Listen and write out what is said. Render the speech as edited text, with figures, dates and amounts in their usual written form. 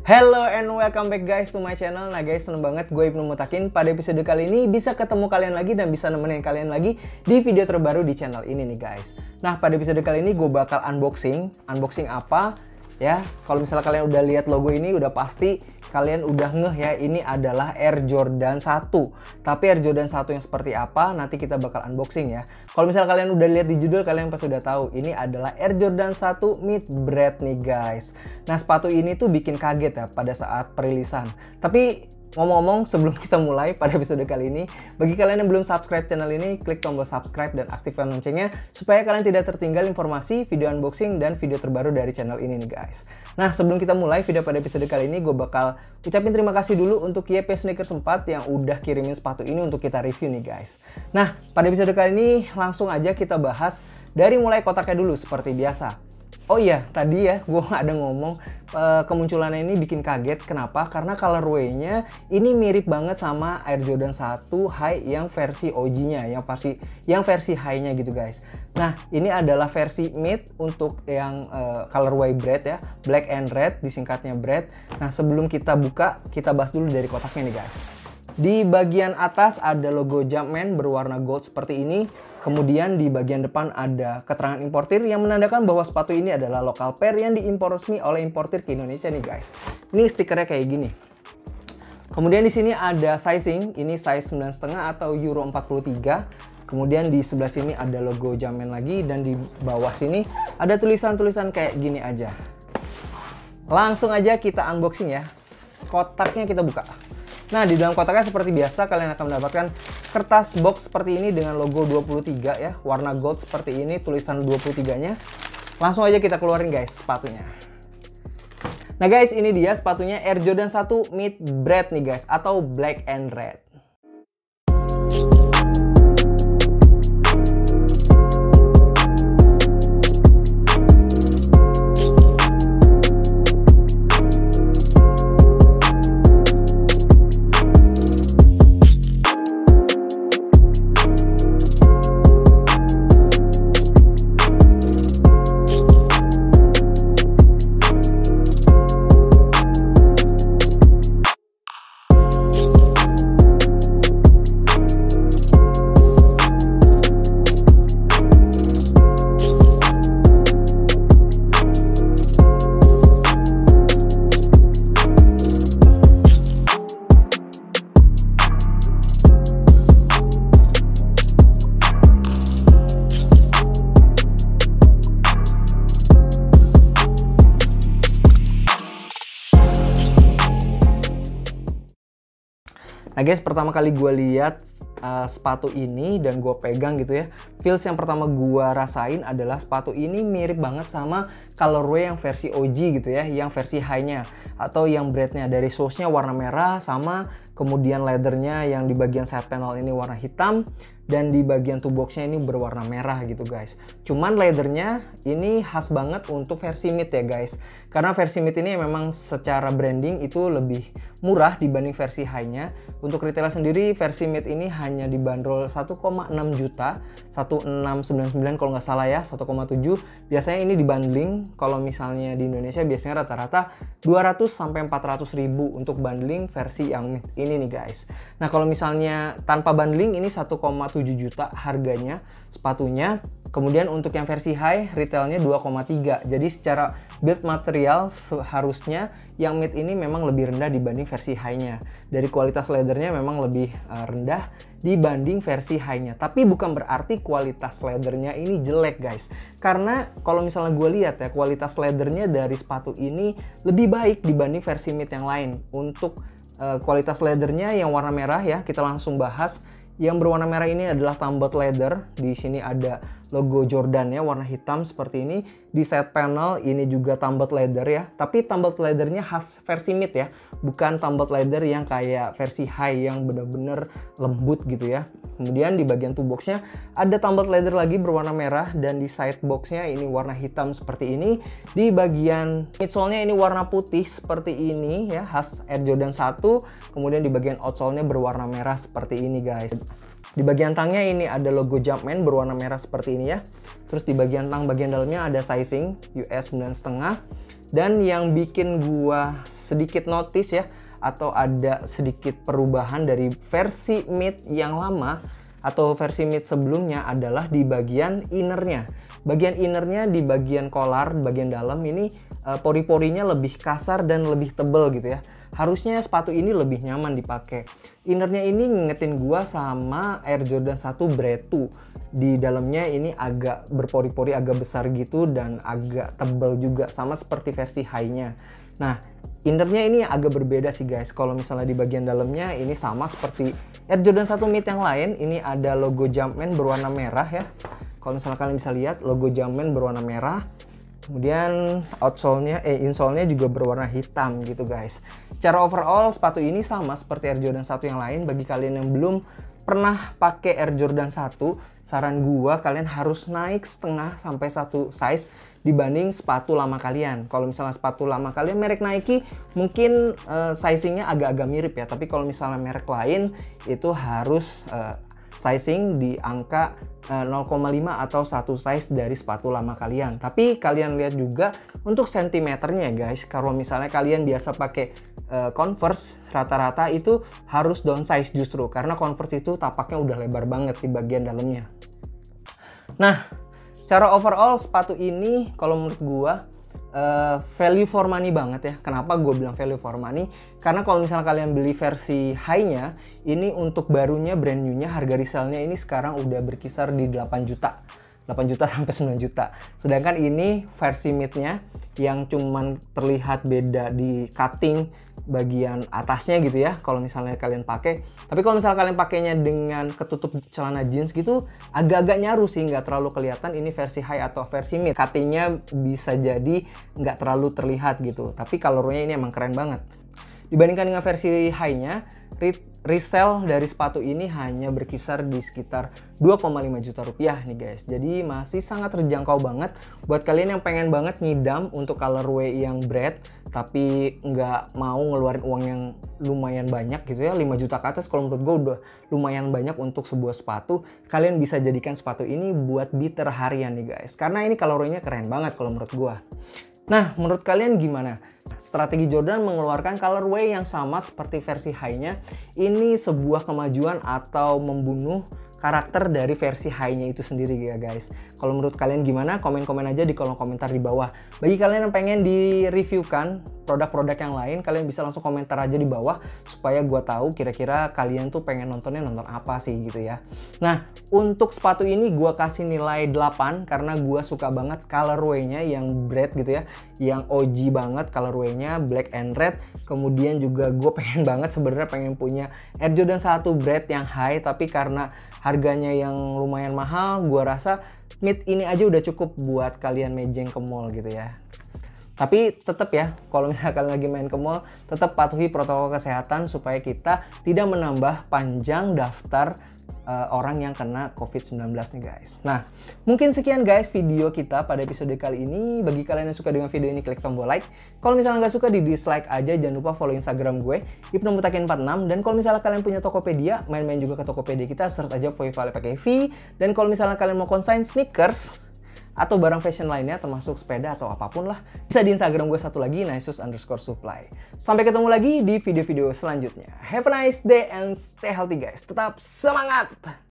Hello and welcome back guys to my channel. Nah guys, seneng banget gue Ibnu Mutakin pada episode kali ini bisa ketemu kalian lagi dan bisa nemenin kalian lagi di video terbaru di channel ini nih guys. Nah pada episode kali ini gue bakal unboxing apa ya. Kalau misalnya kalian udah lihat logo ini udah pasti kalian udah ngeh ya, ini adalah Air Jordan 1. Tapi Air Jordan 1 yang seperti apa nanti kita bakal unboxing ya. Kalau misalnya kalian udah lihat di judul, kalian pasti udah tahu ini adalah Air Jordan 1 Mid Bread nih guys. Nah sepatu ini tuh bikin kaget ya pada saat perilisan. Tapi ngomong-ngomong, sebelum kita mulai pada episode kali ini, bagi kalian yang belum subscribe channel ini, klik tombol subscribe dan aktifkan loncengnya supaya kalian tidak tertinggal informasi, video unboxing, dan video terbaru dari channel ini nih guys. Nah sebelum kita mulai video pada episode kali ini, gue bakal ucapin terima kasih dulu untuk YP Sneakers 4 yang udah kirimin sepatu ini untuk kita review nih guys. Nah pada episode kali ini langsung aja kita bahas dari mulai kotaknya dulu seperti biasa. Oh iya, tadi ya gue ada ngomong kemunculannya ini bikin kaget. Kenapa? Karena colorway-nya ini mirip banget sama Air Jordan 1 High yang versi OG-nya, yang versi high-nya gitu guys. Nah, ini adalah versi mid untuk yang colorway bread ya, black and red, disingkatnya bread. Nah, sebelum kita buka, kita bahas dulu dari kotaknya nih guys. Di bagian atas ada logo Jumpman berwarna gold seperti ini. Kemudian di bagian depan ada keterangan importir yang menandakan bahwa sepatu ini adalah lokal pair yang diimpor resmi oleh importir ke Indonesia nih guys. Ini stikernya kayak gini. Kemudian di sini ada sizing, ini size 9,5 atau Euro 43. Kemudian di sebelah sini ada logo Jumpman lagi dan di bawah sini ada tulisan-tulisan kayak gini aja. Langsung aja kita unboxing ya. Kotaknya kita buka. Nah, di dalam kotaknya seperti biasa kalian akan mendapatkan kertas box seperti ini dengan logo 23 ya, warna gold seperti ini, tulisan 23-nya. Langsung aja kita keluarin guys sepatunya. Nah guys, ini dia sepatunya Air Jordan 1 Mid Bread nih guys, atau black and red. Nah guys, pertama kali gue lihat sepatu ini dan gue pegang gitu ya, feels yang pertama gue rasain adalah sepatu ini mirip banget sama colorway yang versi OG gitu ya, yang versi high-nya atau yang breadnya. Dari source-nya warna merah, sama kemudian leathernya yang di bagian side panel ini warna hitam dan di bagian toe box-nya ini berwarna merah gitu guys. Cuman leathernya ini khas banget untuk versi mid ya guys, karena versi mid ini memang secara branding itu lebih murah dibanding versi high-nya. Untuk retail sendiri versi mid ini hanya dibanderol 1,6 juta, 1699 kalau nggak salah ya, 1,7. Biasanya ini dibundling, kalau misalnya di Indonesia biasanya rata-rata 200 sampai 400 ribu untuk bundling versi yang mid ini nih guys. Nah kalau misalnya tanpa bundling ini 1,7 juta harganya sepatunya. Kemudian untuk yang versi high retailnya 2,3. Jadi secara build material seharusnya yang mid ini memang lebih rendah dibanding versi high-nya. Dari kualitas leathernya memang lebih rendah dibanding versi high-nya. Tapi bukan berarti kualitas leathernya ini jelek guys. Karena kalau misalnya gue lihat ya, kualitas leathernya dari sepatu ini lebih baik dibanding versi mid yang lain. Untuk kualitas leathernya yang warna merah ya, kita langsung bahas. Yang berwarna merah ini adalah tumbled leather. Di sini ada logo Jordan ya, warna hitam seperti ini. Di side panel ini juga tumbled leather ya. Tapi tumbled leathernya khas versi mid ya, bukan tumbled leather yang kayak versi high yang bener-bener lembut gitu ya. Kemudian di bagian toe boxnya ada tumbled leather lagi berwarna merah, dan di side boxnya ini warna hitam seperti ini. Di bagian midsole-nya ini warna putih seperti ini ya, khas Air Jordan 1. Kemudian di bagian outsole-nya berwarna merah seperti ini guys. Di bagian tangnya ini ada logo Jumpman berwarna merah seperti ini ya. Terus di bagian tang bagian dalamnya ada sizing US 9,5. Dan yang bikin gua sedikit notice ya, atau ada sedikit perubahan dari versi Mid yang lama atau versi Mid sebelumnya adalah di bagian innernya. Bagian innernya di bagian collar, bagian dalam ini pori-porinya lebih kasar dan lebih tebal gitu ya. Harusnya sepatu ini lebih nyaman dipakai. Innernya ini ngingetin gua sama Air Jordan 1 Bread 2. Di dalamnya ini agak berpori-pori, agak besar gitu dan agak tebal juga, sama seperti versi high-nya. Nah, innernya ini agak berbeda sih guys. Kalau misalnya di bagian dalamnya ini sama seperti Air Jordan 1 Mid yang lain. Ini ada logo Jumpman berwarna merah ya. Kalau misalnya kalian bisa lihat logo Jumpman berwarna merah. Kemudian insole-nya juga berwarna hitam gitu guys. Secara overall sepatu ini sama seperti Air Jordan 1 yang lain. Bagi kalian yang belum pernah pakai Air Jordan 1, saran gua kalian harus naik setengah sampai 1 size dibanding sepatu lama kalian. Kalau misalnya sepatu lama kalian merek Nike, mungkin sizingnya agak-agak mirip ya. Tapi kalau misalnya merek lain itu harus sizing di angka 0,5 atau 1 size dari sepatu lama kalian. Tapi kalian lihat juga untuk sentimeternya ya guys. Kalau misalnya kalian biasa pakai Converse, rata-rata itu harus downsize justru, karena Converse itu tapaknya udah lebar banget di bagian dalamnya. Nah, secara overall sepatu ini kalau menurut gua value for money banget ya. Kenapa gue bilang value for money? Karena kalau misalnya kalian beli versi high-nya, ini untuk barunya, brand new-nya, harga resell-nya ini sekarang udah berkisar di 8 juta. 8 juta sampai 9 juta. Sedangkan ini versi mid-nya yang cuman terlihat beda di cutting bagian atasnya gitu ya, kalau misalnya kalian pakai. Tapi kalau misalnya kalian pakainya dengan ketutup celana jeans gitu, agak-agak nyaru sih, nggak terlalu kelihatan ini versi high atau versi mid. Cuttingnya bisa jadi nggak terlalu terlihat gitu, tapi colornya ini emang keren banget. Dibandingkan dengan versi high-nya, resell dari sepatu ini hanya berkisar di sekitar 2,5 juta rupiah nih guys. Jadi masih sangat terjangkau banget buat kalian yang pengen banget ngidam untuk colorway yang bread tapi nggak mau ngeluarin uang yang lumayan banyak gitu ya, 5 juta ke atas kalau menurut gue udah lumayan banyak untuk sebuah sepatu. Kalian bisa jadikan sepatu ini buat beater harian nih guys, karena ini colorway-nya keren banget kalau menurut gue. Nah, menurut kalian gimana? Strategi Jordan mengeluarkan colorway yang sama seperti versi high-nya, ini sebuah kemajuan atau membunuh karakter dari versi high-nya itu sendiri ya guys. Kalau menurut kalian gimana? Komen-komen aja di kolom komentar di bawah. Bagi kalian yang pengen di-reviewkan produk-produk yang lain, kalian bisa langsung komentar aja di bawah supaya gue tahu kira-kira kalian tuh pengen nonton apa sih gitu ya. Nah, untuk sepatu ini gue kasih nilai 8 karena gue suka banget colorway-nya yang bread gitu ya, yang OG banget colorway-nya black and red. Kemudian juga gue pengen banget sebenarnya pengen punya Air Jordan 1 bread yang high, tapi karena harganya yang lumayan mahal, gue rasa mid ini aja udah cukup buat kalian mejeng ke mall gitu ya. Tapi tetap ya, kalau misalnya kalian lagi main ke mall, tetap patuhi protokol kesehatan supaya kita tidak menambah panjang daftar orang yang kena COVID-19 nih guys. Nah, mungkin sekian guys video kita pada episode kali ini. Bagi kalian yang suka dengan video ini, klik tombol like. Kalau misalnya nggak suka, di dislike aja. Jangan lupa follow Instagram gue, ipnumutakin46. Dan kalau misalnya kalian punya Tokopedia, main-main juga ke Tokopedia kita, search aja Voivale pakai V. Dan kalau misalnya kalian mau consign sneakers atau barang fashion lainnya termasuk sepeda atau apapun lah, bisa di Instagram gue satu lagi, Naisus_supply. Sampai ketemu lagi di video-video selanjutnya. Have a nice day and stay healthy guys. Tetap semangat!